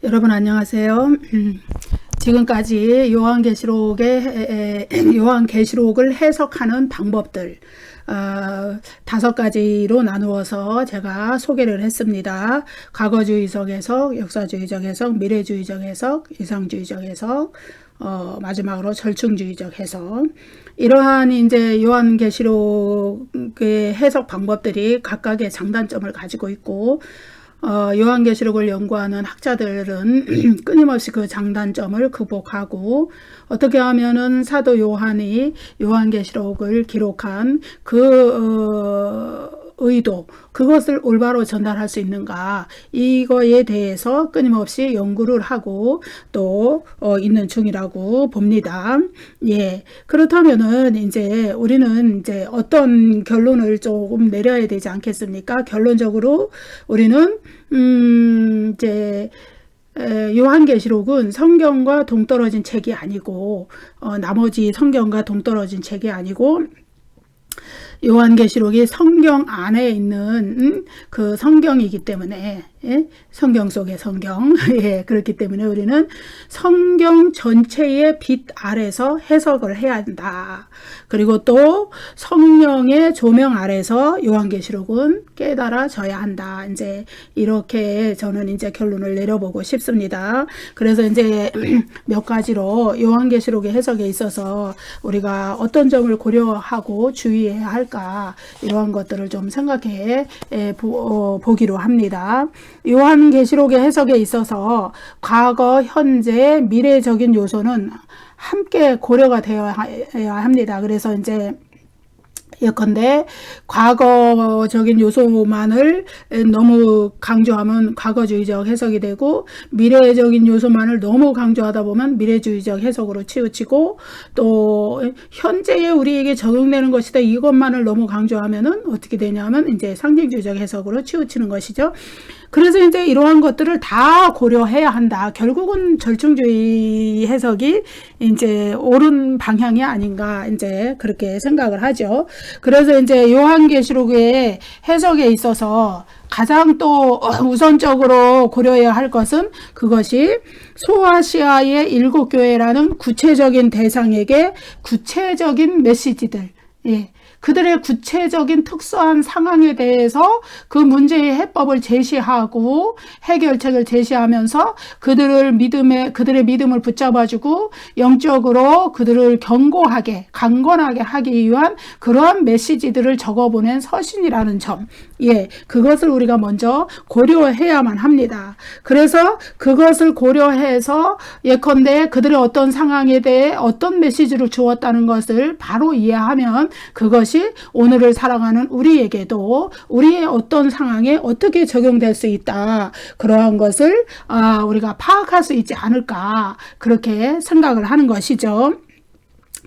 여러분 안녕하세요. 지금까지 요한계시록을 해석하는 방법들 5가지로 나누어서 제가 소개를 했습니다. 과거주의적 해석, 역사주의적 해석, 미래주의적 해석, 이상주의적 해석, 마지막으로 절충주의적 해석. 이러한 이제 요한계시록의 해석 방법들이 각각의 장단점을 가지고 있고, 요한계시록을 연구하는 학자들은 끊임없이 그 장단점을 극복하고 어떻게 하면은 사도 요한이 요한계시록을 기록한 그 의도, 그것을 올바로 전달할 수 있는가, 이거에 대해서 끊임없이 연구를 하고 또 있는 중이라고 봅니다. 예. 그렇다면은 이제 우리는 이제 어떤 결론을 조금 내려야 되지 않겠습니까? 결론적으로 우리는 이제 요한계시록은 성경과 동떨어진 책이 아니고 나머지 성경과 동떨어진 책이 아니고 요한계시록이 성경 안에 있는 그 성경이기 때문에, 예? 성경 속의 성경, 예, 그렇기 때문에 우리는 성경 전체의 빛 아래서 해석을 해야 한다. 그리고 또 성령의 조명 아래서 요한계시록은 깨달아져야 한다. 이제 이렇게 저는 이제 결론을 내려보고 싶습니다. 그래서 이제 몇 가지로 요한계시록의 해석에 있어서 우리가 어떤 점을 고려하고 주의해야 할까, 이러한 것들을 좀 생각해 보기로 합니다. 요한계시록의 해석에 있어서 과거, 현재, 미래적인 요소는 함께 고려가 되어야 합니다. 그래서 이제 예컨대 과거적인 요소만을 너무 강조하면 과거주의적 해석이 되고, 미래적인 요소만을 너무 강조하다 보면 미래주의적 해석으로 치우치고, 또 현재에 우리에게 적용되는 것이다, 이것만을 너무 강조하면은 어떻게 되냐면 이제 상징주의적 해석으로 치우치는 것이죠. 그래서 이제 이러한 것들을 다 고려해야 한다. 결국은 절충주의 해석이 이제 옳은 방향이 아닌가, 이제 그렇게 생각을 하죠. 그래서 이제 요한계시록의 해석에 있어서 가장 또 우선적으로 고려해야 할 것은 그것이 소아시아의 7교회라는 구체적인 대상에게 구체적인 메시지들, 예, 그들의 구체적인 특수한 상황에 대해서 그 문제의 해법을 제시하고 해결책을 제시하면서 그들의 믿음을 붙잡아주고 영적으로 그들을 견고하게, 강건하게 하기 위한 그러한 메시지들을 적어보낸 서신이라는 점, 예, 그것을 우리가 먼저 고려해야만 합니다. 그래서 그것을 고려해서 예컨대 그들의 어떤 상황에 대해 어떤 메시지를 주었다는 것을 바로 이해하면 그것이 오늘을 살아가는 우리에게도 우리의 어떤 상황에 어떻게 적용될 수 있다, 그러한 것을 우리가 파악할 수 있지 않을까, 그렇게 생각을 하는 것이죠.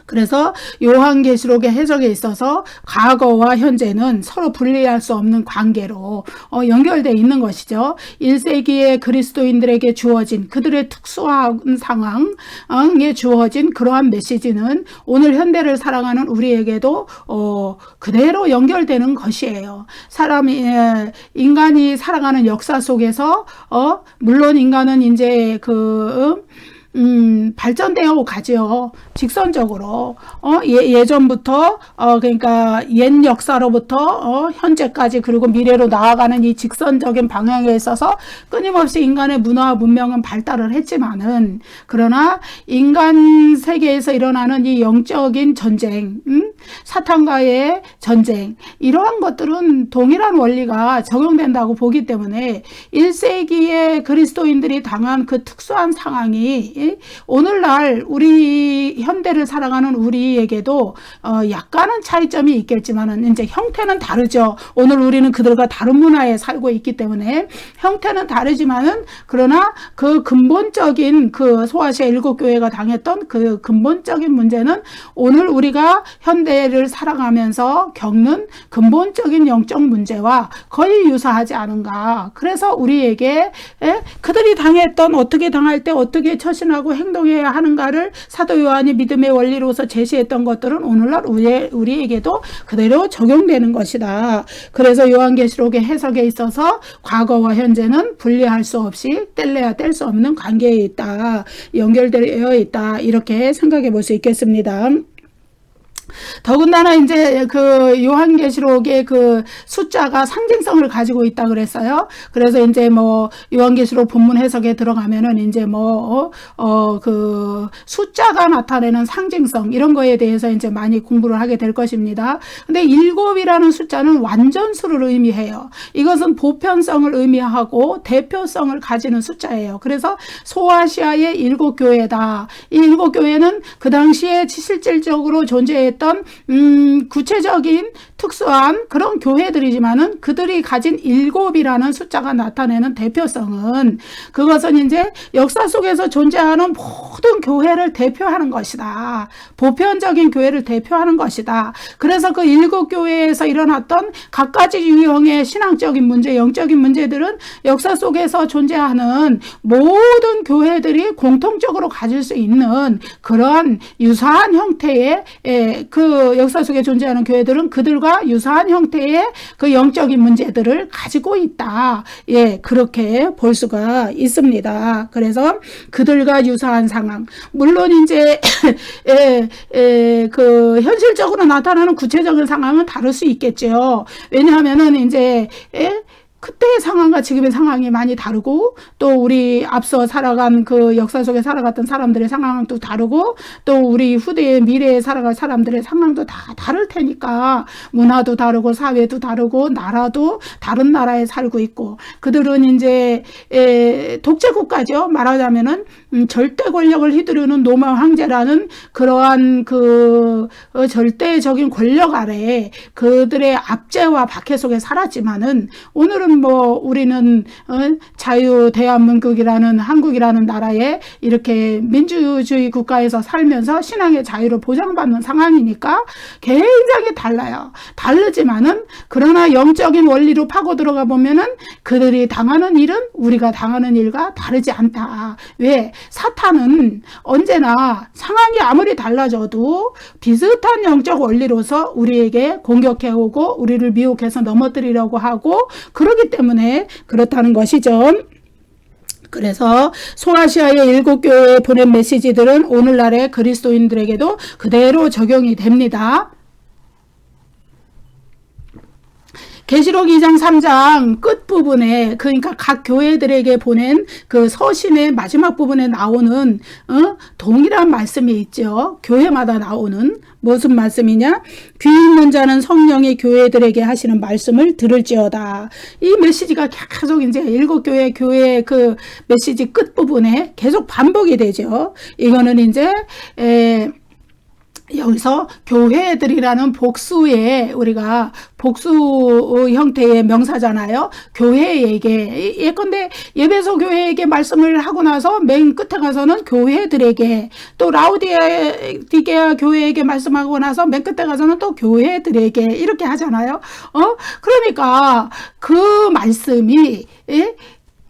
그래서 요한계시록의 해석에 있어서 과거와 현재는 서로 분리할 수 없는 관계로 연결되어 있는 것이죠. 1세기의 그리스도인들에게 주어진 그들의 특수한 상황에 주어진 그러한 메시지는 오늘 현대를 살아가는 우리에게도 그대로 연결되는 것이에요. 인간이 살아가는 역사 속에서 물론 인간은 이제 발전되어 가죠. 직선적으로 예전부터 그러니까 옛 역사로부터 현재까지 그리고 미래로 나아가는 이 직선적인 방향에 있어서 끊임없이 인간의 문화와 문명은 발달을 했지만은, 그러나 인간 세계에서 일어나는 이 영적인 전쟁, 사탄과의 전쟁, 이러한 것들은 동일한 원리가 적용된다고 보기 때문에 1세기의 그리스도인들이 당한 그 특수한 상황이 오늘날 우리 현대를 살아가는 우리에게도 약간은 차이점이 있겠지만은 이제 형태는 다르죠. 오늘 우리는 그들과 다른 문화에 살고 있기 때문에 형태는 다르지만은, 그러나 그 근본적인 그 소아시아 7교회가 당했던 그 근본적인 문제는 오늘 우리가 현대를 살아가면서 겪는 근본적인 영적 문제와 거의 유사하지 않은가. 그래서 우리에게 그들이 당했던, 어떻게 당할 때 어떻게 처신할 확신하고 행동해야 하는가를 사도 요한이 믿음의 원리로서 제시했던 것들은 오늘날 우리에게도 그대로 적용되는 것이다. 그래서 요한계시록의 해석에 있어서 과거와 현재는 분리할 수 없이 뗄래야 뗄 수 없는 관계에 있다. 연결되어 있다. 이렇게 생각해 볼 수 있겠습니다. 더군다나 이제 그 요한계시록의 그 숫자가 상징성을 가지고 있다 그랬어요. 그래서 이제 뭐 요한계시록 본문 해석에 들어가면은 이제 뭐 그 숫자가 나타내는 상징성 이런 거에 대해서 이제 많이 공부를 하게 될 것입니다. 근데 7이라는 숫자는 완전수를 의미해요. 이것은 보편성을 의미하고 대표성을 가지는 숫자예요. 그래서 소아시아의 7교회다. 이 7교회는 그 당시에 실질적으로 존재했던 구체적인 특수한 그런 교회들이지만은 그들이 가진 7이라는 숫자가 나타내는 대표성은 그것은 이제 역사 속에서 존재하는 모든 교회를 대표하는 것이다. 보편적인 교회를 대표하는 것이다. 그래서 그 7교회에서 일어났던 각가지 유형의 신앙적인 문제, 영적인 문제들은 역사 속에서 존재하는 모든 교회들이 공통적으로 가질 수 있는 그런 유사한 형태의 그 역사 속에 존재하는 교회들은 그들과 유사한 형태의 그 영적인 문제들을 가지고 있다. 예, 그렇게 볼 수가 있습니다. 그래서 그들과 유사한 상황. 물론 이제 그 현실적으로 나타나는 구체적인 상황은 다를 수 있겠죠. 왜냐하면은 이제 그때의 상황과 지금의 상황이 많이 다르고 또 우리 앞서 살아간 그 역사 속에 살아갔던 사람들의 상황은 또 다르고 또 우리 후대의 미래에 살아갈 사람들의 상황도 다 다를 테니까 문화도 다르고 사회도 다르고 나라도 다른 나라에 살고 있고 그들은 이제 독재국가죠. 말하자면은 절대 권력을 휘두르는 로마 황제라는 그러한 그 절대적인 권력 아래 그들의 압제와 박해 속에 살았지만은 오늘은 뭐 우리는 자유 대한민국이라는 한국이라는 나라에 이렇게 민주주의 국가에서 살면서 신앙의 자유를 보장받는 상황이니까 굉장히 달라요. 다르지만은 그러나 영적인 원리로 파고 들어가 보면은 그들이 당하는 일은 우리가 당하는 일과 다르지 않다. 왜? 사탄은 언제나 상황이 아무리 달라져도 비슷한 영적 원리로서 우리에게 공격해오고 우리를 미혹해서 넘어뜨리려고 하고 그렇기 때문에 그렇다는 것이죠. 그래서 소아시아의 7교회에 보낸 메시지들은 오늘날의 그리스도인들에게도 그대로 적용이 됩니다. 계시록 2장 3장 끝부분에 그러니까 각 교회들에게 보낸 그 서신의 마지막 부분에 나오는 동일한 말씀이 있죠. 교회마다 나오는 무슨 말씀이냐? 귀 있는 자는 성령이 교회들에게 하시는 말씀을 들을지어다. 이 메시지가 계속 이제 7교회 교회의 그 메시지 끝부분에 계속 반복이 되죠. 이거는 이제 여기서 교회들이라는 복수의 우리가 복수 형태의 명사잖아요. 교회에게 예컨대 에베소 교회에게 말씀을 하고 나서 맨 끝에 가서는 교회들에게 또 라우디게아 교회에게 말씀하고 나서 맨 끝에 가서는 또 교회들에게 이렇게 하잖아요. 그러니까 그 말씀이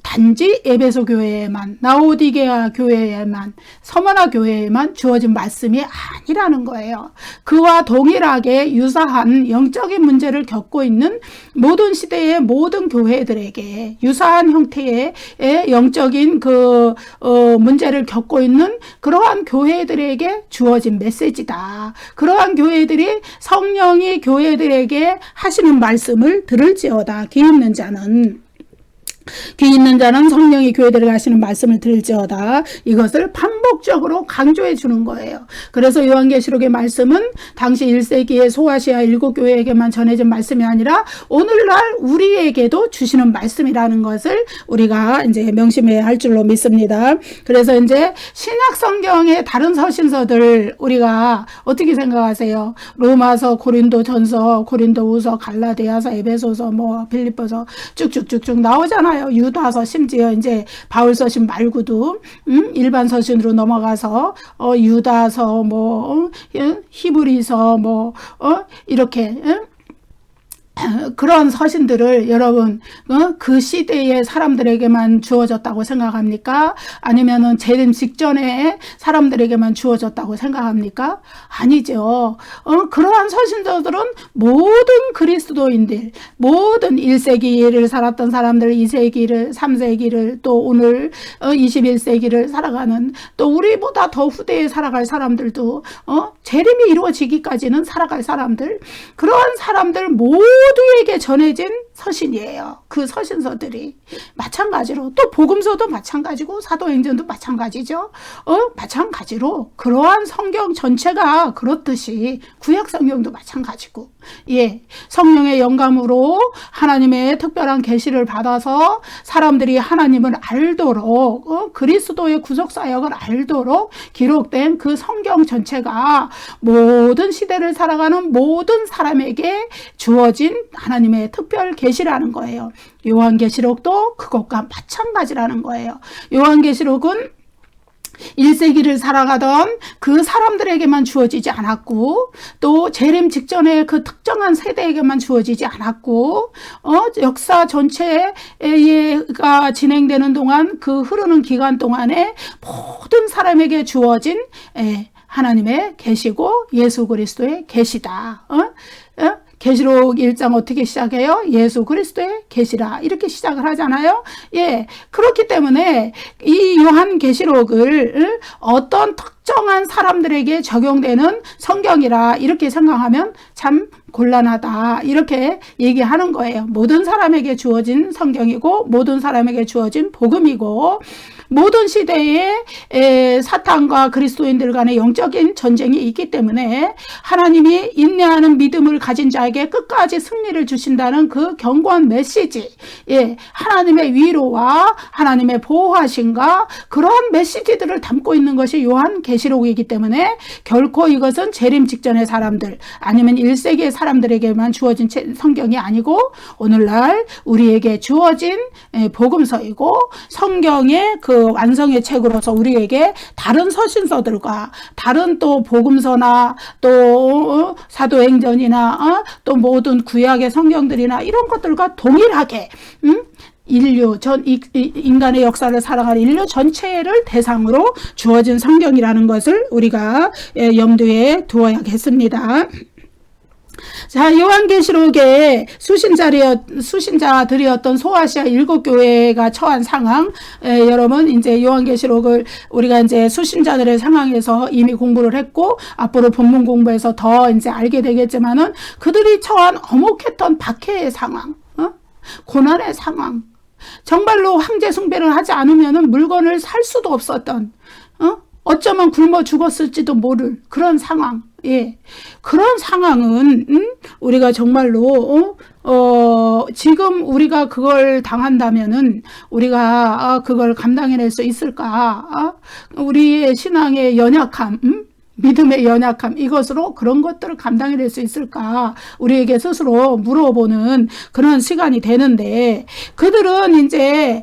단지 에베소 교회에만 라오디게아 교회에만 서머나 교회에만 주어진 말씀이 아니라는 거예요. 그와 동일하게 유사한 영적인 문제를 겪고 있는 모든 시대의 모든 교회들에게 유사한 형태의 영적인 그 문제를 겪고 있는 그러한 교회들에게 주어진 메시지다. 그러한 교회들이 성령이 교회들에게 하시는 말씀을 들을지어다. 귀 있는 자는 귀 있는 자는 성령이 교회들에게 하시는 말씀을 들을지어다. 이것을 반복적으로 강조해 주는 거예요. 그래서 요한계시록의 말씀은 당시 1세기의 소아시아 7교회에게만 전해진 말씀이 아니라 오늘날 우리에게도 주시는 말씀이라는 것을 우리가 이제 명심해야 할 줄로 믿습니다. 그래서 이제 신약 성경의 다른 서신서들 우리가 어떻게 생각하세요? 로마서, 고린도전서, 고린도후서, 갈라디아서, 에베소서, 뭐 빌립보서 쭉쭉쭉쭉 나오잖아요. 유다서 심지어 이제 바울 서신 말고도 일반 서신으로 넘어가서 유다서 뭐 히브리서 뭐 이렇게 그런 서신들을 여러분 그 시대의 사람들에게만 주어졌다고 생각합니까? 아니면은 재림 직전에 사람들에게만 주어졌다고 생각합니까? 아니죠. 그러한 서신서들은 모든 그리스도인들, 모든 1세기를 살았던 사람들, 2세기를, 3세기를, 또 오늘 21세기를 살아가는, 또 우리보다 더 후대에 살아갈 사람들도 재림이 이루어지기까지는 살아갈 사람들, 그러한 사람들 모두에게 전해진 서신이에요. 그 서신서들이 마찬가지로, 또 복음서도 마찬가지고 사도행전도 마찬가지죠. 마찬가지로 그러한 성경 전체가 그렇듯이 구약 성경도 마찬가지고, 예, 성령의 영감으로 하나님의 특별한 계시를 받아서 사람들이 하나님을 알도록, 그리스도의 구속 사역을 알도록 기록된 그 성경 전체가 모든 시대를 살아가는 모든 사람에게 주어진 하나님의 특별 계시라는 거예요. 요한계시록도 그것과 마찬가지라는 거예요. 요한계시록은 1세기를 살아가던 그 사람들에게만 주어지지 않았고, 또 재림 직전에 그 특정한 세대에게만 주어지지 않았고, 역사 전체가 진행되는 동안, 그 흐르는 기간 동안에 모든 사람에게 주어진 하나님의 계시고 예수 그리스도의 계시다. 계시록 1장 어떻게 시작해요? 예수 그리스도의 계시라, 이렇게 시작을 하잖아요. 예, 그렇기 때문에 이 요한계시록을 어떤 특정한 사람들에게 적용되는 성경이라 이렇게 생각하면 참 곤란하다, 이렇게 얘기하는 거예요. 모든 사람에게 주어진 성경이고 모든 사람에게 주어진 복음이고, 모든 시대에 사탄과 그리스도인들 간의 영적인 전쟁이 있기 때문에 하나님이 인내하는 믿음을 가진 자에게 끝까지 승리를 주신다는 그 견고한 메시지, 예, 하나님의 위로와 하나님의 보호하심과 그러한 메시지들을 담고 있는 것이 요한계시록이기 때문에 결코 이것은 재림 직전의 사람들, 아니면 1세기의 사람들에게만 주어진 성경이 아니고 오늘날 우리에게 주어진 복음서이고, 성경의 그 완성의 책으로서 우리에게 다른 서신서들과 다른 또 복음서나 또 사도행전이나 또 모든 구약의 성경들이나 이런 것들과 동일하게 인류 인간의 역사를 살아가는 인류 전체를 대상으로 주어진 성경이라는 것을 우리가 염두에 두어야겠습니다. 자, 요한계시록의 수신자들이었던 소아시아 7교회가 처한 상황, 여러분 이제 요한계시록을 우리가 이제 수신자들의 상황에서 이미 공부를 했고 앞으로 본문 공부에서 더 이제 알게 되겠지만은, 그들이 처한 엄혹했던 박해의 상황, 고난의 상황, 정말로 황제 숭배를 하지 않으면은 물건을 살 수도 없었던, 어쩌면 굶어 죽었을지도 모를 그런 상황. 예, 그런 상황은 우리가 정말로 지금 우리가 그걸 당한다면은 우리가 그걸 감당해낼 수 있을까? 우리의 신앙의 연약함, 믿음의 연약함, 이것으로 그런 것들을 감당해낼 수 있을까? 우리에게 스스로 물어보는 그런 시간이 되는데, 그들은 이제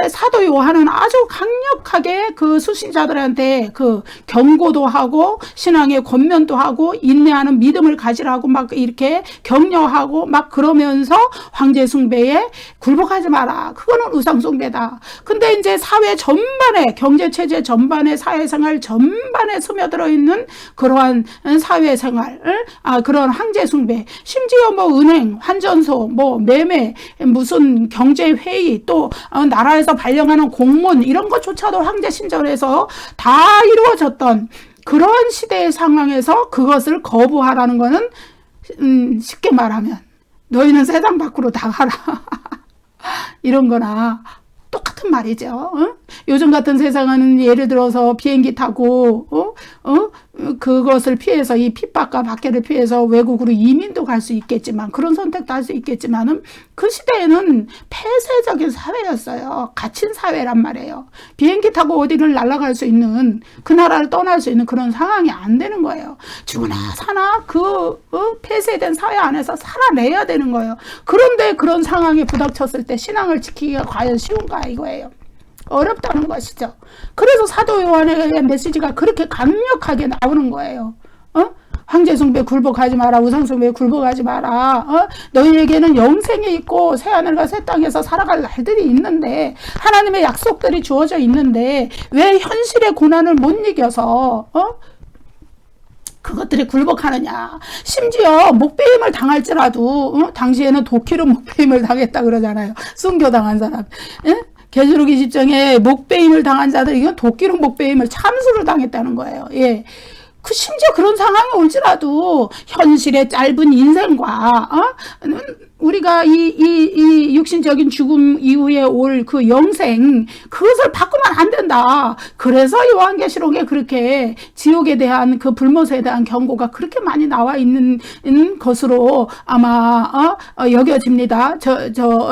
사도 요한은 아주 강력하게 그 수신자들한테 그 경고도 하고 신앙의 권면도 하고 인내하는 믿음을 가지라고 막 이렇게 격려하고 막 그러면서 황제 숭배에 굴복하지 마라, 그거는 우상 숭배다. 근데 이제 사회 전반에, 경제 체제 전반에, 사회생활 전반에 스며들어 있는 그러한 사회생활, 그런 황제 숭배, 심지어 뭐 은행, 환전소, 뭐 매매, 무슨 경제회의, 또 나라에서 발령하는 공문, 이런 것조차도 황제 신전에서 다 이루어졌던 그런 시대의 상황에서 그것을 거부하라는 것은 쉽게 말하면 너희는 세상 밖으로 나가라 이런 거나 똑같은 말이죠. 요즘 같은 세상은 예를 들어서 비행기 타고 그것을 피해서, 이 핍박과 박해를 피해서 외국으로 이민도 갈 수 있겠지만, 그런 선택도 할 수 있겠지만은, 그 시대에는 폐쇄적인 사회였어요. 갇힌 사회란 말이에요. 비행기 타고 어디를 날아갈 수 있는, 그 나라를 떠날 수 있는 그런 상황이 안 되는 거예요. 죽으나 사나 그 폐쇄된 사회 안에서 살아내야 되는 거예요. 그런데 그런 상황에 부닥쳤을 때 신앙을 지키기가 과연 쉬운가, 이거예요. 어렵다는 것이죠. 그래서 사도 요한의 메시지가 그렇게 강력하게 나오는 거예요. 황제숭배 굴복하지 마라. 우상숭배 굴복하지 마라. 너희에게는 영생이 있고 새하늘과 새 땅에서 살아갈 날들이 있는데, 하나님의 약속들이 주어져 있는데 왜 현실의 고난을 못 이겨서 그것들이 굴복하느냐. 심지어 목배임을 당할지라도 당시에는 도끼로 목배임을 당했다 그러잖아요. 순교당한 사람. 계시록 20장에 목배임을 당한 자들, 이건 도끼로 목배임을 참수를 당했다는 거예요. 예. 심지어 그런 상황이 올지라도 현실의 짧은 인생과 우리가 이 육신적인 죽음 이후에 올 그 영생, 그것을 바꾸면 안 된다. 그래서 요한계시록에 그렇게 지옥에 대한 그 불못에 대한 경고가 그렇게 많이 나와 있는 것으로 아마 여겨집니다.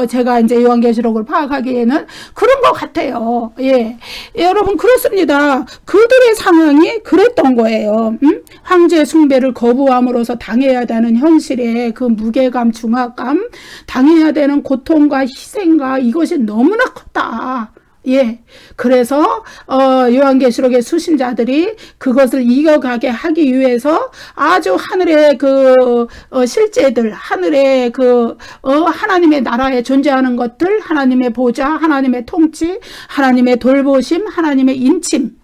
제가 이제 요한계시록을 파악하기에는 그런 것 같아요. 예, 여러분 그렇습니다. 그들의 상황이 그랬던 거예요. 황제 숭배를 거부함으로써 당해야 되는 현실의 그 무게감, 중압감, 당해야 되는 고통과 희생과 이것이 너무나 컸다. 예. 그래서 요한계시록의 수신자들이 그것을 이겨가게 하기 위해서 아주 하늘의 그 실제들, 하늘의 그 하나님의 나라에 존재하는 것들, 하나님의 보좌, 하나님의 통치, 하나님의 돌보심, 하나님의 인침,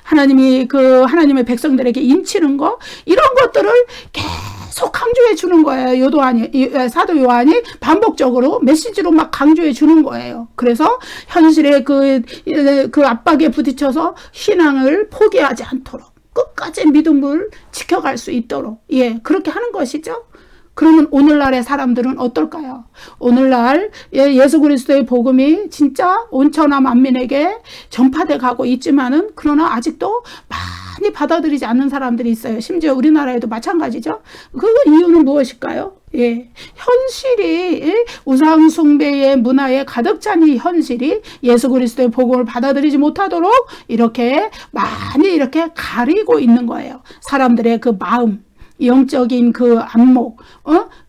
하나님이 그 하나님의 백성들에게 인치는 거, 이런 것들을 계속 강조해 주는 거예요. 사도 요한이 반복적으로 메시지로 막 강조해 주는 거예요. 그래서 현실의 그 압박에 부딪혀서 신앙을 포기하지 않도록 끝까지 믿음을 지켜갈 수 있도록, 예, 그렇게 하는 것이죠. 그러면 오늘날의 사람들은 어떨까요? 오늘날 예수 그리스도의 복음이 진짜 온천하 만민에게 전파돼 가고 있지만은, 그러나 아직도 많이 받아들이지 않는 사람들이 있어요. 심지어 우리나라에도 마찬가지죠. 그 이유는 무엇일까요? 예, 현실이, 우상 숭배의 문화에 가득 찬 이 현실이 예수 그리스도의 복음을 받아들이지 못하도록 이렇게 많이 이렇게 가리고 있는 거예요. 사람들의 그 마음, 영적인 그 안목,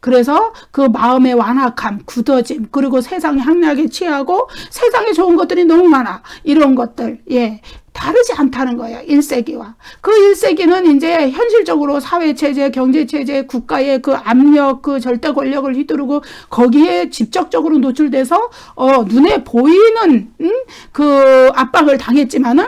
그래서 그 마음의 완악함, 굳어짐, 그리고 세상의 향락에 취하고 세상에 좋은 것들이 너무 많아. 이런 것들, 예, 다르지 않다는 거예요. 1세기와. 그 1세기는 이제 현실적으로 사회체제, 경제체제, 국가의 그 압력, 그 절대 권력을 휘두르고 거기에 직접적으로 노출돼서, 눈에 보이는, 그 압박을 당했지만은,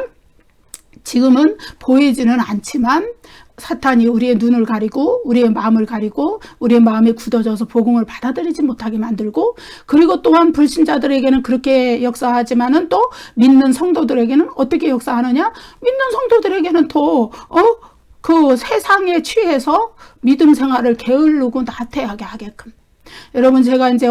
지금은 보이지는 않지만, 사탄이 우리의 눈을 가리고 우리의 마음을 가리고 우리의 마음이 굳어져서 복음을 받아들이지 못하게 만들고, 그리고 또한 불신자들에게는 그렇게 역사하지만은 또 믿는 성도들에게는 어떻게 역사하느냐? 믿는 성도들에게는 또 그 세상에 취해서 믿음 생활을 게으르고 나태하게 하게끔. 여러분, 제가 이제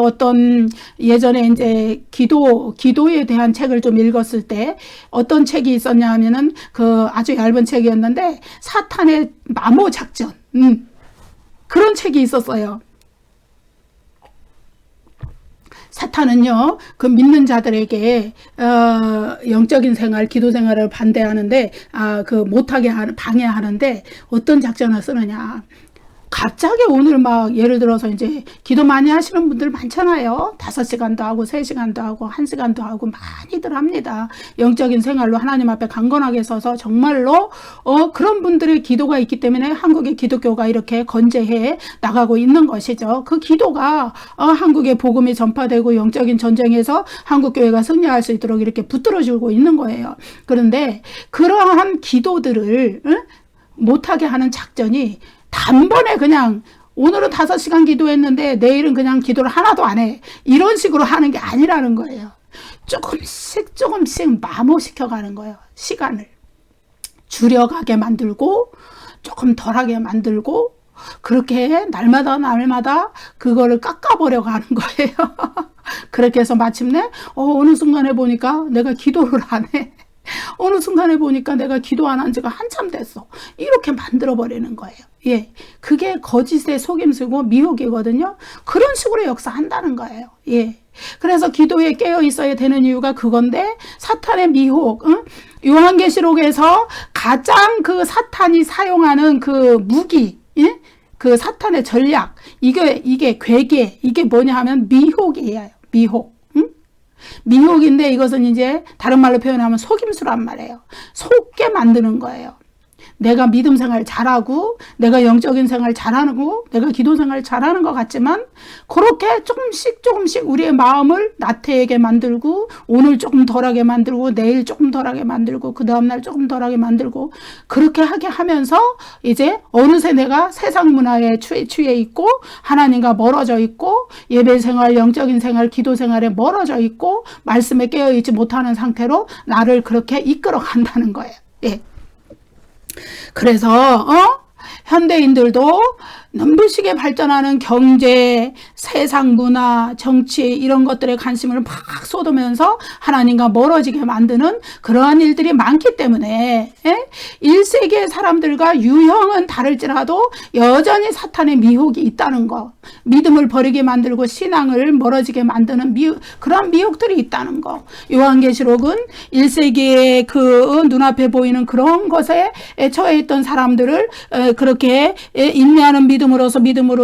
예전에 이제 기도에 대한 책을 좀 읽었을 때 어떤 책이 있었냐 하면은 그 아주 얇은 책이었는데, 사탄의 마모 작전, 그런 책이 있었어요. 사탄은요, 그 믿는 자들에게 영적인 생활, 기도 생활을 반대하는데, 못하게 방해하는데 어떤 작전을 쓰느냐? 갑자기 오늘 막 예를 들어서 이제 기도 많이 하시는 분들 많잖아요. 5시간도 하고 3시간도 하고 1시간도 하고 많이들 합니다. 영적인 생활로 하나님 앞에 강건하게 서서 정말로 그런 분들의 기도가 있기 때문에 한국의 기독교가 이렇게 건재해 나가고 있는 것이죠. 그 기도가 한국의 복음이 전파되고 영적인 전쟁에서 한국교회가 승리할 수 있도록 이렇게 붙들어주고 있는 거예요. 그런데 그러한 기도들을 못하게 하는 작전이 단번에 그냥 오늘은 5시간 기도했는데 내일은 그냥 기도를 하나도 안 해. 이런 식으로 하는 게 아니라는 거예요. 조금씩 마모시켜가는 거예요. 시간을 줄여가게 만들고 조금 덜하게 만들고, 그렇게 날마다 그거를 깎아버려고 하는 거예요. 그렇게 해서 마침내 어느 순간에 보니까 내가 기도를 안 해. 어느 순간에 보니까 내가 기도 안 한 지가 한참 됐어. 이렇게 만들어버리는 거예요. 예, 그게 거짓의 속임수고 미혹이거든요. 그런 식으로 역사한다는 거예요. 예, 그래서 기도에 깨어 있어야 되는 이유가 그건데, 사탄의 미혹, 요한계시록에서 가장 그 사탄이 사용하는 그 무기, 예? 그 사탄의 전략, 이게 괴계, 이게 뭐냐 하면 미혹이에요. 미혹. 미혹인데 이것은 이제 다른 말로 표현하면 속임수란 말이에요. 속게 만드는 거예요. 내가 믿음 생활 잘하고 내가 영적인 생활 잘하고 내가 기도 생활 잘하는 것 같지만 그렇게 조금씩 우리의 마음을 나태하게 만들고 오늘 조금 덜하게 만들고 내일 조금 덜하게 만들고 그 다음날 조금 덜하게 만들고 그렇게 하게 하면서 이제 어느새 내가 세상 문화에 취해 있고 하나님과 멀어져 있고 예배 생활, 영적인 생활, 기도 생활에 멀어져 있고 말씀에 깨어있지 못하는 상태로 나를 그렇게 이끌어 간다는 거예요. 예. 그래서 현대인들도 눈부시게 발전하는 경제, 세상 문화, 정치 이런 것들에 관심을 막 쏟으면서 하나님과 멀어지게 만드는 그러한 일들이 많기 때문에 1세기의 사람들과 유형은 다를지라도 여전히 사탄의 미혹이 있다는 거, 믿음을 버리게 만들고 신앙을 멀어지게 만드는 그런 미혹들이 있다는 거. 요한계시록은 1세기의 그 눈앞에 보이는 그런 것에 처해 있던 사람들을 그렇게 인내하는 믿음으로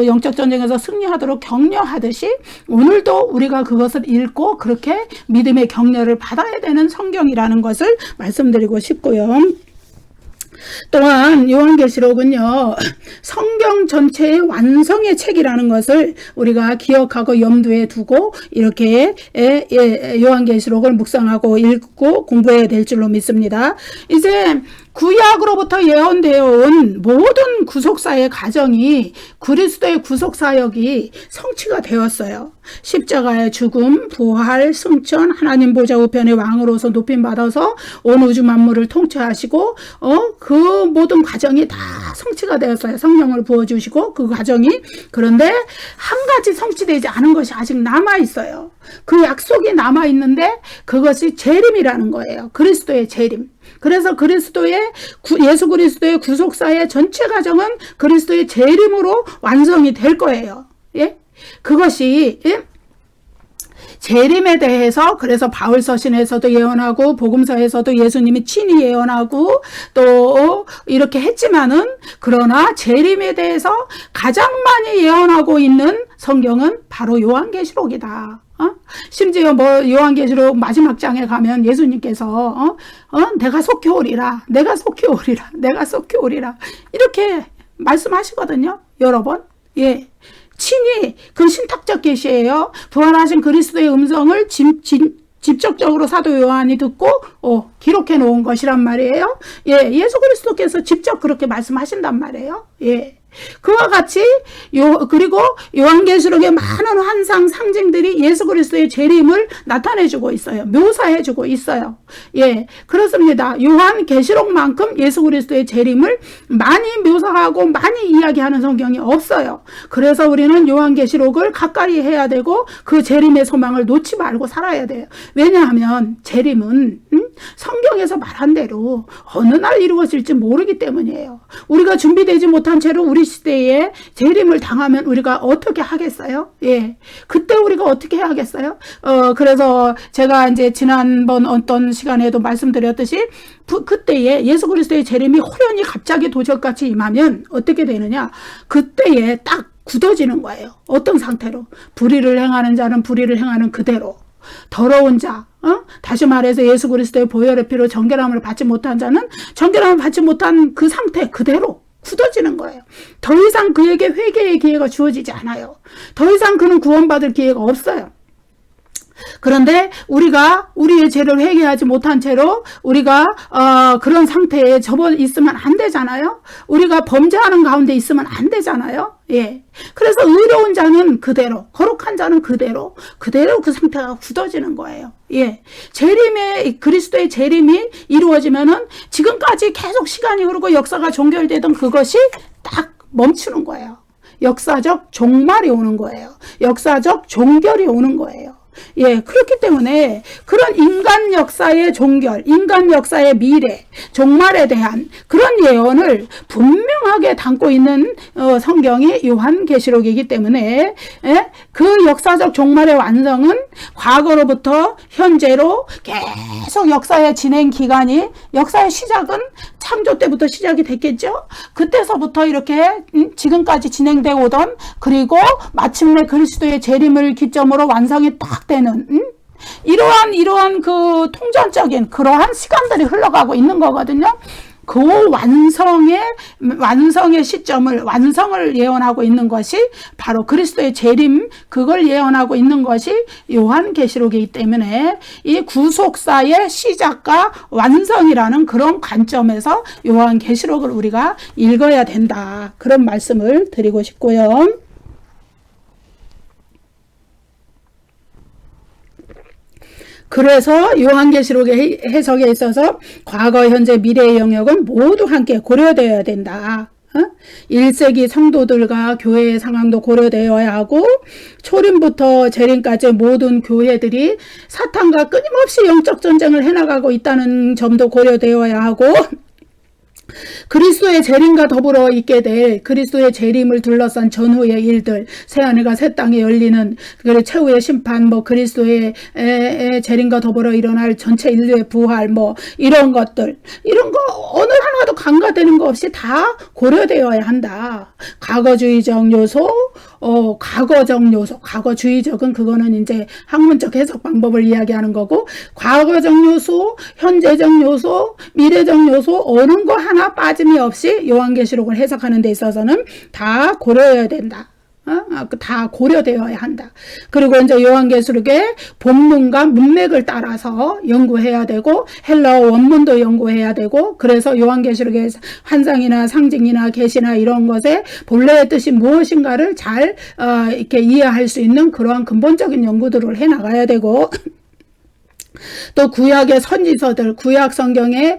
영적 전쟁에서 승리하도록 격려하듯이 오늘도 우리가 그것을 읽고 그렇게 믿음의 격려를 받아야 되는 성경이라는 것을 말씀드리고 싶고요. 또한 요한계시록은요, 성경 전체의 완성의 책이라는 것을 우리가 기억하고 염두에 두고 이렇게 요한계시록을 묵상하고 읽고 공부해야 될 줄로 믿습니다. 이제 구약으로부터 예언되어 온 모든 구속사의 과정이 그리스도의 구속사역이 성취가 되었어요. 십자가의 죽음, 부활, 승천, 하나님 보좌 우편의 왕으로서 높임받아서 온 우주 만물을 통치하시고 그 모든 과정이 다 성취가 되었어요. 성령을 부어주시고 그 과정이. 그런데 한 가지 성취되지 않은 것이 아직 남아있어요. 그 약속이 남아있는데 그것이 재림이라는 거예요. 그리스도의 재림. 그래서 예수 그리스도의 구속사의 전체 과정은 그리스도의 재림으로 완성이 될 거예요. 예? 그것이 재림에 대해서 그래서 바울 서신에서도 예언하고 복음서에서도 예수님이 친히 예언하고 또 이렇게 했지만은 그러나 재림에 대해서 가장 많이 예언하고 있는 성경은 바로 요한계시록이다. 심지어 요한계시록 마지막 장에 가면 예수님께서 내가 속히 오리라 이렇게 말씀하시거든요. 여러 번. 예. 친히 그 신탁적 계시예요. 부활하신 그리스도의 음성을 직접적으로 사도 요한이 듣고 기록해 놓은 것이란 말이에요. 예, 예수 그리스도께서 직접 그렇게 말씀하신단 말이에요. 예. 그와 같이 그리고 요한계시록의 많은 환상 상징들이 예수 그리스도의 재림을 나타내주고 있어요. 묘사해주고 있어요. 예, 그렇습니다. 요한계시록만큼 예수 그리스도의 재림을 많이 묘사하고 많이 이야기하는 성경이 없어요. 그래서 우리는 요한계시록을 가까이 해야 되고 그 재림의 소망을 놓지 말고 살아야 돼요. 왜냐하면 재림은 성경에서 말한 대로 어느 날 이루어질지 모르기 때문이에요. 우리가 준비되지 못한 채로 우리 시대에 재림을 당하면 우리가 어떻게 하겠어요? 예. 그때 우리가 어떻게 해야겠어요? 그래서 제가 이제 지난번 어떤 시간에도 말씀드렸듯이 그때에 예수 그리스도의 재림이 호련히 갑자기 도적같이 임하면 어떻게 되느냐? 그때에 딱 굳어지는 거예요. 어떤 상태로? 불의를 행하는 자는 불의를 행하는 그대로. 더러운 자, 다시 말해서 예수 그리스도의 보혈의 피로 정결함을 받지 못한 자는 정결함을 받지 못한 그 상태 그대로 굳어지는 거예요. 더 이상 그에게 회개의 기회가 주어지지 않아요. 더 이상 그는 구원받을 기회가 없어요. 그런데 우리가 우리의 죄를 회개하지 못한 채로 우리가 그런 상태에 접어 있으면 안 되잖아요. 우리가 범죄하는 가운데 있으면 안 되잖아요. 예. 그래서 의로운 자는 그대로, 거룩한 자는 그대로 그 상태가 굳어지는 거예요. 예. 그리스도의 재림이 이루어지면은 지금까지 계속 시간이 흐르고 역사가 종결되던 그것이 딱 멈추는 거예요. 역사적 종말이 오는 거예요. 역사적 종결이 오는 거예요. 예, 그렇기 때문에 그런 인간 역사의 종결, 인간 역사의 미래, 종말에 대한 그런 예언을 분명하게 담고 있는 성경이 요한계시록이기 때문에 그 역사적 종말의 완성은 과거로부터 현재로 계속 역사의 진행 기간이 역사의 시작은 창조 때부터 시작이 됐겠죠. 그때서부터 이렇게 지금까지 진행되어 오던 그리고 마침내 그리스도의 재림을 기점으로 완성이 딱 되는 이러한 그 통전적인 그러한 시간들이 흘러가고 있는 거거든요. 그 완성의 시점을, 완성을 예언하고 있는 것이 바로 그리스도의 재림, 그걸 예언하고 있는 것이 요한계시록이기 때문에 이 구속사의 시작과 완성이라는 그런 관점에서 요한계시록을 우리가 읽어야 된다. 그런 말씀을 드리고 싶고요. 그래서 요한계시록의 해석에 있어서 과거, 현재, 미래의 영역은 모두 함께 고려되어야 된다. 1세기 성도들과 교회의 상황도 고려되어야 하고, 초림부터 재림까지 모든 교회들이 사탄과 끊임없이 영적 전쟁을 해나가고 있다는 점도 고려되어야 하고, 그리스도의 재림과 더불어 있게 될 그리스도의 재림을 둘러싼 전후의 일들, 새하늘과 새 땅에 열리는 그리고 최후의 심판, 그리스도의 재림과 더불어 일어날 전체 인류의 부활, 이런 것들, 이런 거 어느 하나도 간과되는 거 없이 다 고려되어야 한다. 과거주의적 요소, 과거적 요소, 과거주의적은 그거는 이제 학문적 해석 방법을 이야기하는 거고, 과거적 요소, 현재적 요소, 미래적 요소, 어느 거 하나 빠짐이 없이 요한계시록을 해석하는 데 있어서는 다 고려해야 된다. 다 고려되어야 한다. 그리고 이제 요한계시록의 본문과 문맥을 따라서 연구해야 되고, 헬라어 원문도 연구해야 되고, 그래서 요한계시록의 환상이나 상징이나 계시나 이런 것의 본래의 뜻이 무엇인가를 잘 이렇게 이해할 수 있는 그러한 근본적인 연구들을 해 나가야 되고, 또 구약의 선지서들, 구약 성경의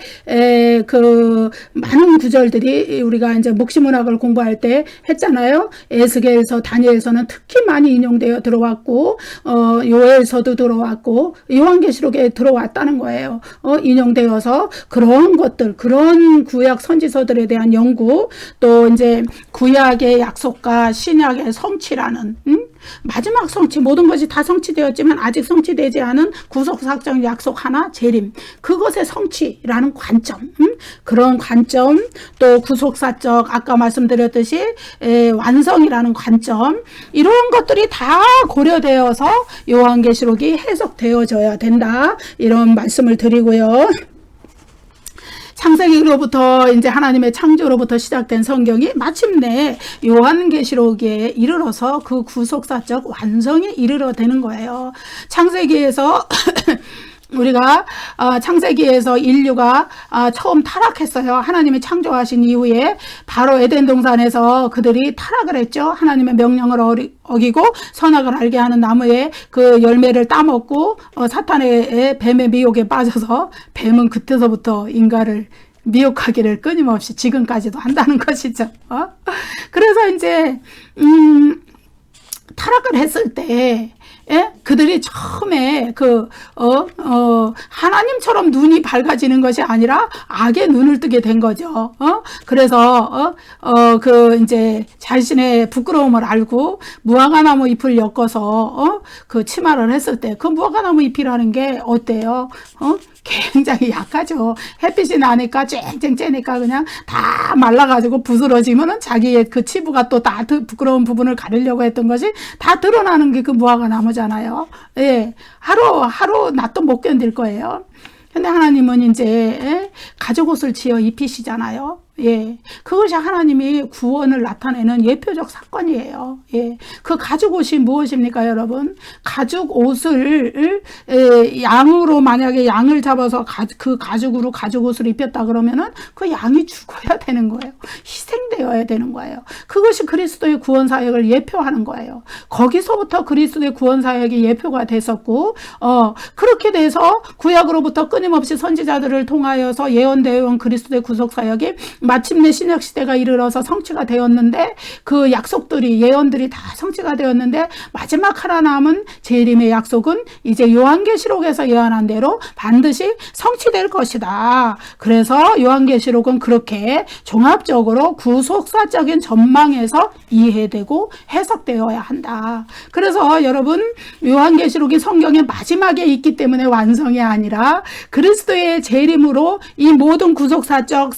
그 많은 구절들이 우리가 이제 묵시문학을 공부할 때 했잖아요. 에스겔서, 다니엘서는 특히 많이 인용되어 들어왔고, 요엘서도 들어왔고, 요한계시록에 들어왔다는 거예요. 인용되어서 그런 것들, 그런 구약 선지서들에 대한 연구, 또 이제 구약의 약속과 신약의 성취라는, 마지막 성취, 모든 것이 다 성취되었지만 아직 성취되지 않은 구속사적 약속 하나, 재림, 그것의 성취라는 관점, 그런 관점, 또 구속사적 아까 말씀드렸듯이 완성이라는 관점, 이런 것들이 다 고려되어서 요한계시록이 해석되어져야 된다, 이런 말씀을 드리고요. 창세기로부터 이제 하나님의 창조로부터 시작된 성경이 마침내 요한계시록에 이르러서 그 구속사적 완성에 이르러 되는 거예요. 창세기에서 우리가 창세기에서 인류가 처음 타락했어요. 하나님이 창조하신 이후에 바로 에덴 동산에서 그들이 타락을 했죠. 하나님의 명령을 어기고 선악을 알게 하는 나무의 그 열매를 따먹고 사탄의 뱀의 미혹에 빠져서 뱀은 그때서부터 인간을 미혹하기를 끊임없이 지금까지도 한다는 것이죠. 그래서 이제 타락을 했을 때 그들이 처음에 하나님처럼 눈이 밝아지는 것이 아니라 악의 눈을 뜨게 된 거죠. 그래서 이제 자신의 부끄러움을 알고 무화과나무 잎을 엮어서 그 치마를 했을 때 그 무화과나무 잎이라는 게 어때요? 굉장히 약하죠. 햇빛이 나니까 쨍쨍 쬐니까 그냥 다 말라가지고 부스러지면은 자기의 그 치부가 또 다 부끄러운 부분을 가리려고 했던 것이 다 드러나는 게 그 무화과 나무잖아요. 예. 하루 낮도 못 견딜 거예요. 근데 하나님은 이제 가죽옷을 지어 입히시잖아요. 예, 그것이 하나님이 구원을 나타내는 예표적 사건이에요. 예, 그 가죽옷이 무엇입니까, 여러분? 가죽옷을 양으로 만약에 양을 잡아서 그 가죽으로 가죽옷을 입혔다 그러면은 그 양이 죽어야 되는 거예요. 희생되어야 되는 거예요. 그것이 그리스도의 구원 사역을 예표하는 거예요. 거기서부터 그리스도의 구원 사역이 예표가 됐었고, 그렇게 돼서 구약으로부터 끊임없이 선지자들을 통하여서 예언되어 온 그리스도의 구속 사역이 마침내 신약 시대가 이르러서 성취가 되었는데, 그 약속들이, 예언들이 다 성취가 되었는데, 마지막 하나 남은 재림의 약속은 이제 요한계시록에서 예언한 대로 반드시 성취될 것이다. 그래서 요한계시록은 그렇게 종합적으로 구속사적인 전망에서 이해되고 해석되어야 한다. 그래서 여러분, 요한계시록이 성경의 마지막에 있기 때문에 완성이 아니라 그리스도의 재림으로 이 모든 구속사적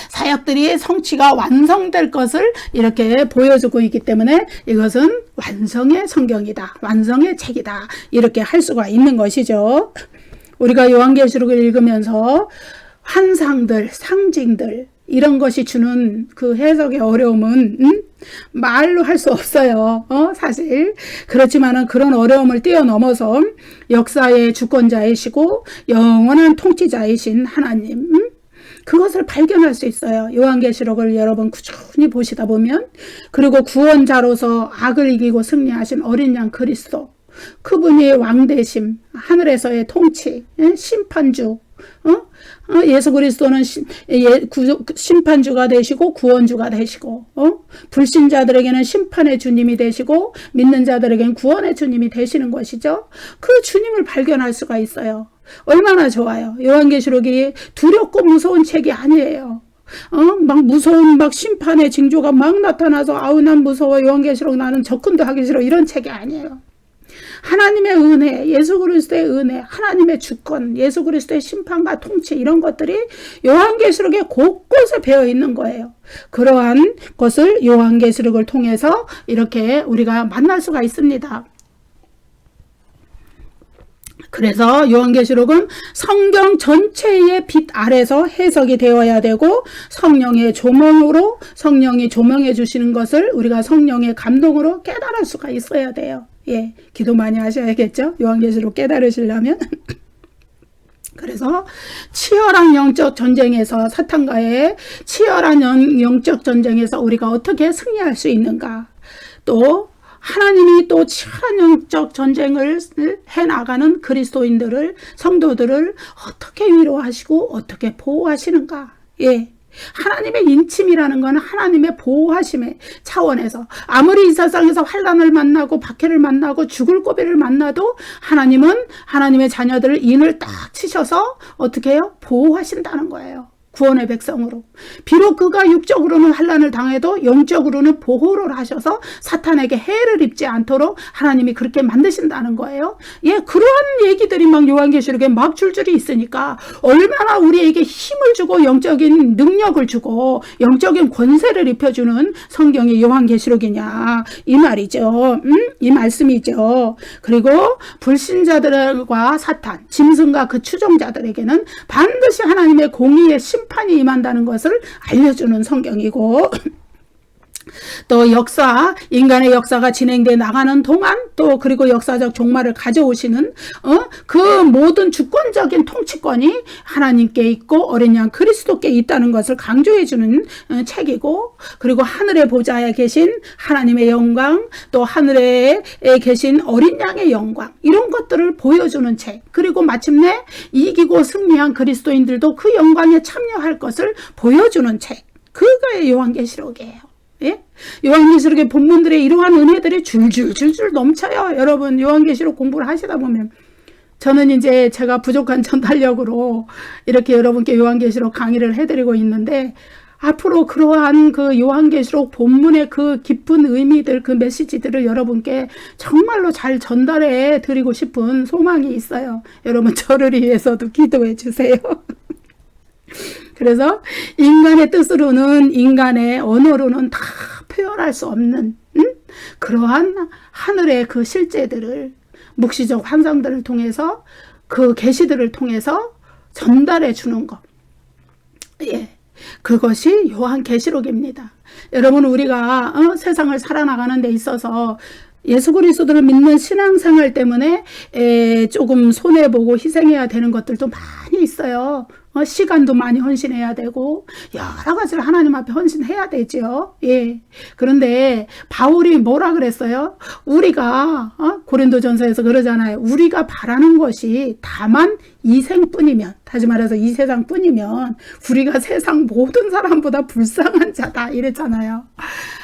사역들이 성취가 완성될 것을 이렇게 보여주고 있기 때문에 이것은 완성의 성경이다, 완성의 책이다, 이렇게 할 수가 있는 것이죠. 우리가 요한계시록을 읽으면서 환상들, 상징들 이런 것이 주는 그 해석의 어려움은 말로 할 수 없어요. 사실 그렇지만은 그런 어려움을 뛰어넘어서 역사의 주권자이시고 영원한 통치자이신 하나님, 그것을 발견할 수 있어요. 요한계시록을 여러분 꾸준히 보시다 보면, 그리고 구원자로서 악을 이기고 승리하신 어린 양 그리스도, 그분이 왕대심, 하늘에서의 통치, 심판주, 예수 그리스도는 심판주가 되시고 구원주가 되시고, 불신자들에게는 심판의 주님이 되시고 믿는 자들에게는 구원의 주님이 되시는 것이죠. 그 주님을 발견할 수가 있어요. 얼마나 좋아요. 요한계시록이 두렵고 무서운 책이 아니에요. 막 무서운 막 심판의 징조가 막 나타나서 아우 난 무서워, 요한계시록 나는 접근도 하기 싫어, 이런 책이 아니에요. 하나님의 은혜, 예수 그리스도의 은혜, 하나님의 주권, 예수 그리스도의 심판과 통치, 이런 것들이 요한계시록에 곳곳에 배어 있는 거예요. 그러한 것을 요한계시록을 통해서 이렇게 우리가 만날 수가 있습니다. 그래서 요한계시록은 성경 전체의 빛 아래서 해석이 되어야 되고, 성령의 조명으로, 성령이 조명해 주시는 것을 우리가 성령의 감동으로 깨달을 수가 있어야 돼요. 예, 기도 많이 하셔야겠죠? 요한계시록 깨달으시려면. 그래서 치열한 영적 전쟁에서, 사탄과의 치열한 영적 전쟁에서 우리가 어떻게 승리할 수 있는가, 또 하나님이 또 치열한 영적 전쟁을 해나가는 그리스도인들을, 성도들을 어떻게 위로하시고 어떻게 보호하시는가. 예, 하나님의 인침이라는 것은 하나님의 보호하심의 차원에서, 아무리 이 세상에서 환난을 만나고 박해를 만나고 죽을 고비를 만나도 하나님은 하나님의 자녀들을 인을 딱 치셔서 어떻게 해요? 보호하신다는 거예요. 구원의 백성으로. 비록 그가 육적으로는 환난을 당해도 영적으로는 보호를 하셔서 사탄에게 해를 입지 않도록 하나님이 그렇게 만드신다는 거예요. 예, 그러한 얘기들이 막 요한계시록에 막 줄줄이 있으니까 얼마나 우리에게 힘을 주고 영적인 능력을 주고 영적인 권세를 입혀주는 성경의 요한계시록이냐, 이 말이죠. 이 말씀이죠. 그리고 불신자들과 사탄, 짐승과 그 추종자들에게는 반드시 하나님의 공의의 심판이 임한다는 것을 알려주는 성경이고, 또 역사, 인간의 역사가 진행돼 나가는 동안, 또 그리고 역사적 종말을 가져오시는 그 모든 주권적인 통치권이 하나님께 있고 어린 양 그리스도께 있다는 것을 강조해 주는 책이고, 그리고 하늘의 보좌에 계신 하나님의 영광, 또 하늘에 계신 어린 양의 영광, 이런 것들을 보여주는 책, 그리고 마침내 이기고 승리한 그리스도인들도 그 영광에 참여할 것을 보여주는 책, 그거의 요한계시록이에요. 예? 요한계시록의 본문들의 이러한 은혜들이 줄줄 넘쳐요. 여러분, 요한계시록 공부를 하시다 보면, 저는 이제 제가 부족한 전달력으로 이렇게 여러분께 요한계시록 강의를 해드리고 있는데, 앞으로 그러한 그 요한계시록 본문의 그 깊은 의미들, 그 메시지들을 여러분께 정말로 잘 전달해 드리고 싶은 소망이 있어요. 여러분, 저를 위해서도 기도해 주세요. 그래서 인간의 뜻으로는, 인간의 언어로는 다 표현할 수 없는 그러한 하늘의 그 실제들을, 묵시적 환상들을 통해서, 그 계시들을 통해서 전달해 주는 것, 예, 그것이 요한계시록입니다. 여러분, 우리가 세상을 살아나가는 데 있어서 예수 그리스도를 믿는 신앙생활 때문에 조금 손해보고 희생해야 되는 것들도 많이 있어요. 시간도 많이 헌신해야 되고 여러 가지를 하나님 앞에 헌신해야 되죠. 예. 그런데 바울이 뭐라 그랬어요? 우리가 고린도전서에서 그러잖아요. 우리가 바라는 것이 다만 이 생뿐이면, 다시 말해서 이 세상뿐이면 우리가 세상 모든 사람보다 불쌍한 자다, 이랬잖아요.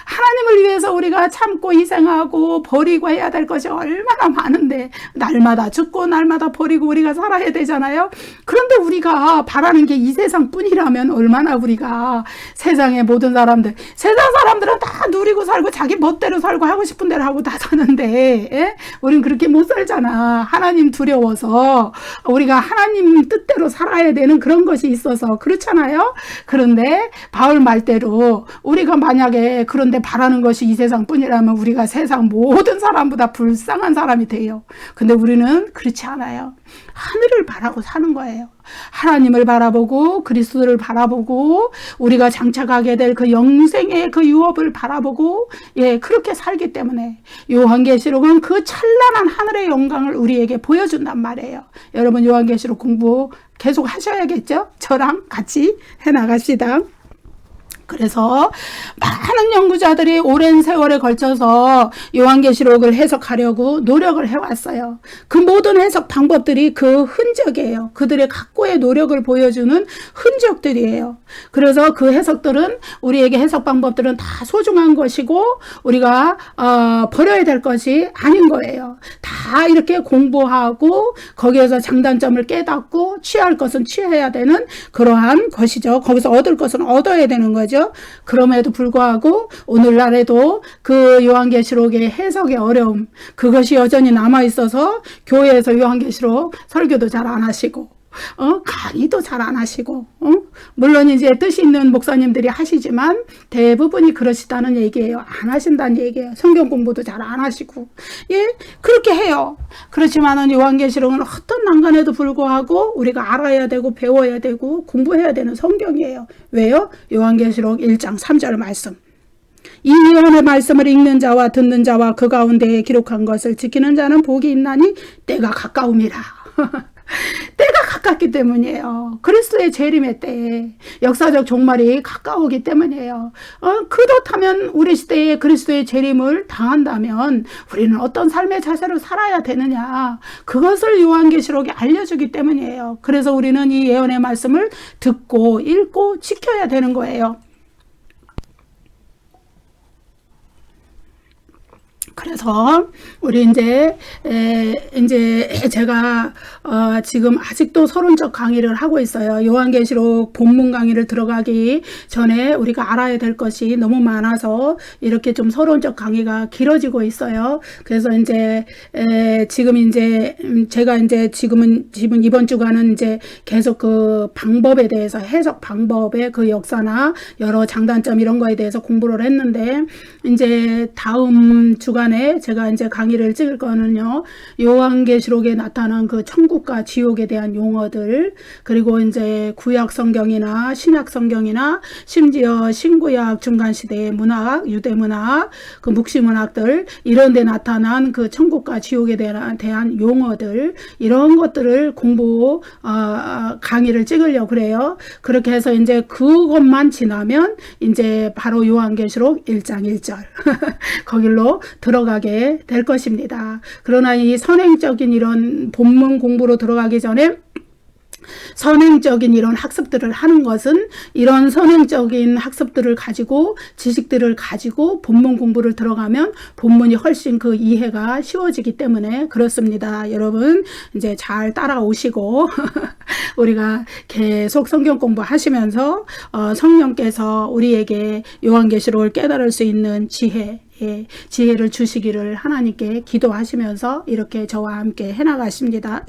하나님을 위해서 우리가 참고 희생하고 버리고 해야 될 것이 얼마나 많은데, 날마다 죽고 날마다 버리고 우리가 살아야 되잖아요. 그런데 우리가 바라는 게 이 세상뿐이라면 얼마나 우리가 세상의 모든 사람들, 세상 사람들은 다 누리고 살고 자기 멋대로 살고 하고 싶은 대로 하고 다 사는데, 예? 우린 그렇게 못 살잖아. 하나님 두려워서 우리가 하나님 뜻대로 살아야 되는 그런 것이 있어서 그렇잖아요. 그런데 바울 말대로 우리가 만약에 그런데 바라는 것이 이 세상뿐이라면 우리가 세상 모든 사람보다 불쌍한 사람이 돼요. 근데 우리는 그렇지 않아요. 하늘을 바라고 사는 거예요. 하나님을 바라보고 그리스도를 바라보고 우리가 장차가게 될 그 영생의 그 유업을 바라보고 그렇게 살기 때문에 요한계시록은 그 찬란한 하늘의 영광을 우리에게 보여준단 말이에요. 여러분 요한계시록 공부 계속 하셔야겠죠? 저랑 같이 해나갑시다. 그래서 많은 연구자들이 오랜 세월에 걸쳐서 요한계시록을 해석하려고 노력을 해왔어요. 그 모든 해석 방법들이 그 흔적이에요. 그들의 각고의 노력을 보여주는 흔적들이에요. 그래서 그 해석들은 우리에게 해석 방법들은 다 소중한 것이고 우리가 버려야 될 것이 아닌 거예요. 다 이렇게 공부하고 거기에서 장단점을 깨닫고 취할 것은 취해야 되는 그러한 것이죠. 거기서 얻을 것은 얻어야 되는 거죠. 그럼에도 불구하고 오늘날에도 그 요한계시록의 해석의 어려움 그것이 여전히 남아있어서 교회에서 요한계시록 설교도 잘 안 하시고 강의도 잘 안 하시고 물론 이제 뜻이 있는 목사님들이 하시지만 대부분이 그러시다는 얘기예요. 안 하신다는 얘기예요. 성경 공부도 잘 안 하시고 그렇게 해요. 그렇지만은 요한계시록은 어떤 난관에도 불구하고 우리가 알아야 되고 배워야 되고 공부해야 되는 성경이에요. 왜요? 요한계시록 1장 3절 말씀. 이 예언의 말씀을 읽는 자와 듣는 자와 그 가운데에 기록한 것을 지키는 자는 복이 있나니 때가 가까움이라. 때가 가깝기 때문이에요. 그리스도의 재림의 때에 역사적 종말이 가까우기 때문이에요. 그렇다면 우리 시대에 그리스도의 재림을 당한다면 우리는 어떤 삶의 자세로 살아야 되느냐 그것을 요한계시록이 알려주기 때문이에요. 그래서 우리는 이 예언의 말씀을 듣고 읽고 지켜야 되는 거예요. 그래서 우리 이제 제가 지금 아직도 서론적 강의를 하고 있어요. 요한계시록 본문 강의를 들어가기 전에 우리가 알아야 될 것이 너무 많아서 이렇게 좀 서론적 강의가 길어지고 있어요. 그래서 이제 지금 이제 제가 이제 지금 이번 주간은 이제 계속 그 방법에 대해서 해석 방법의 그 역사나 여러 장단점 이런 거에 대해서 공부를 했는데 이제 다음 주간 제가 이제 강의를 찍을 거는요. 요한계시록에 나타난 그 천국과 지옥에 대한 용어들 그리고 이제 구약 성경이나 신약 성경이나 심지어 신구약 중간 시대의 문학, 유대 문학, 그 묵시 문학들 이런 데 나타난 그 천국과 지옥에 대한 용어들 이런 것들을 공부 강의를 찍으려고 그래요. 그렇게 해서 이제 그것만 지나면 이제 바로 요한계시록 1장 1절 거길로 들어가게 될 것입니다. 그러나 이 선행적인 이런 본문 공부로 들어가기 전에 선행적인 이런 학습들을 하는 것은 이런 선행적인 학습들을 가지고 지식들을 가지고 본문 공부를 들어가면 본문이 훨씬 그 이해가 쉬워지기 때문에 그렇습니다. 여러분 이제 잘 따라오시고 우리가 계속 성경 공부하시면서 성령께서 우리에게 요한계시록을 깨달을 수 있는 지혜를 주시기를 하나님께 기도하시면서 이렇게 저와 함께 해나가십시다.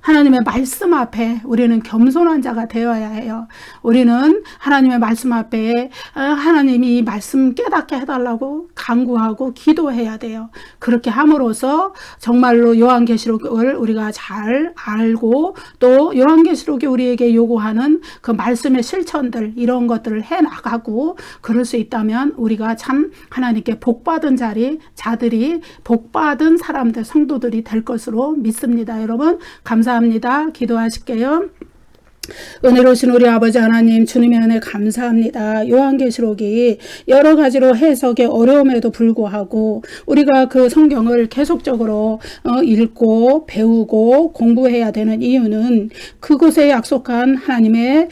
하나님의 말씀 앞에 우리는 겸손한 자가 되어야 해요. 우리는 하나님의 말씀 앞에 하나님이 이 말씀 깨닫게 해달라고 간구하고 기도해야 돼요. 그렇게 함으로써 정말로 요한계시록을 우리가 잘 알고 또 요한계시록이 우리에게 요구하는 그 말씀의 실천들 이런 것들을 해나가고 그럴 수 있다면 우리가 참 하나님께 복받은 자들이 복받은 사람들 성도들이 될 것으로 믿습니다. 여러분 감사합니다. 기도하실게요. 은혜로우신 우리 아버지 하나님 주님의 은혜 감사합니다. 요한계시록이 여러 가지로 해석의 어려움에도 불구하고 우리가 그 성경을 계속적으로 읽고 배우고 공부해야 되는 이유는 그곳에 약속한 하나님의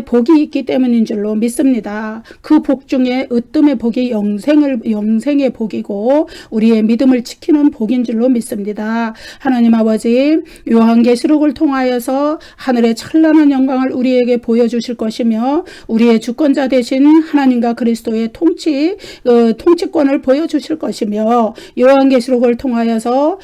복이 있기 때문인 줄로 믿습니다. 그 복 중에 으뜸의 복이 영생의 복이고 우리의 믿음을 지키는 복인 줄로 믿습니다. 하나님 아버지 요한계시록을 통하여서 하늘의 찬란한 영광을 우리에게 보여주실 것이며 우리의 주권자 되신 하나님과 그리스도의 통치권을 보여주실 것이며 요한계시록을 통하여서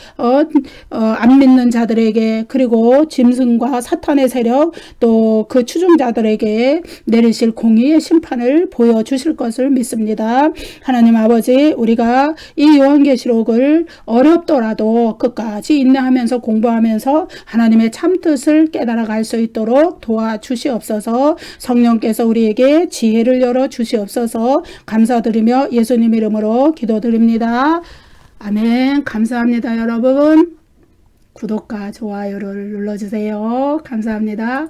안 믿는 자들에게 그리고 짐승과 사탄의 세력 또 그 추종자들에게 내리실 공의의 심판을 보여주실 것을 믿습니다. 하나님 아버지, 우리가 이 요한계시록을 어렵더라도 끝까지 인내하면서 공부하면서 하나님의 참뜻을 깨달아갈 수 있도록 도와주시옵소서. 성령께서 우리에게 지혜를 열어 주시옵소서. 감사드리며 예수님 이름으로 기도드립니다. 아멘. 감사합니다. 여러분 구독과 좋아요를 눌러주세요. 감사합니다.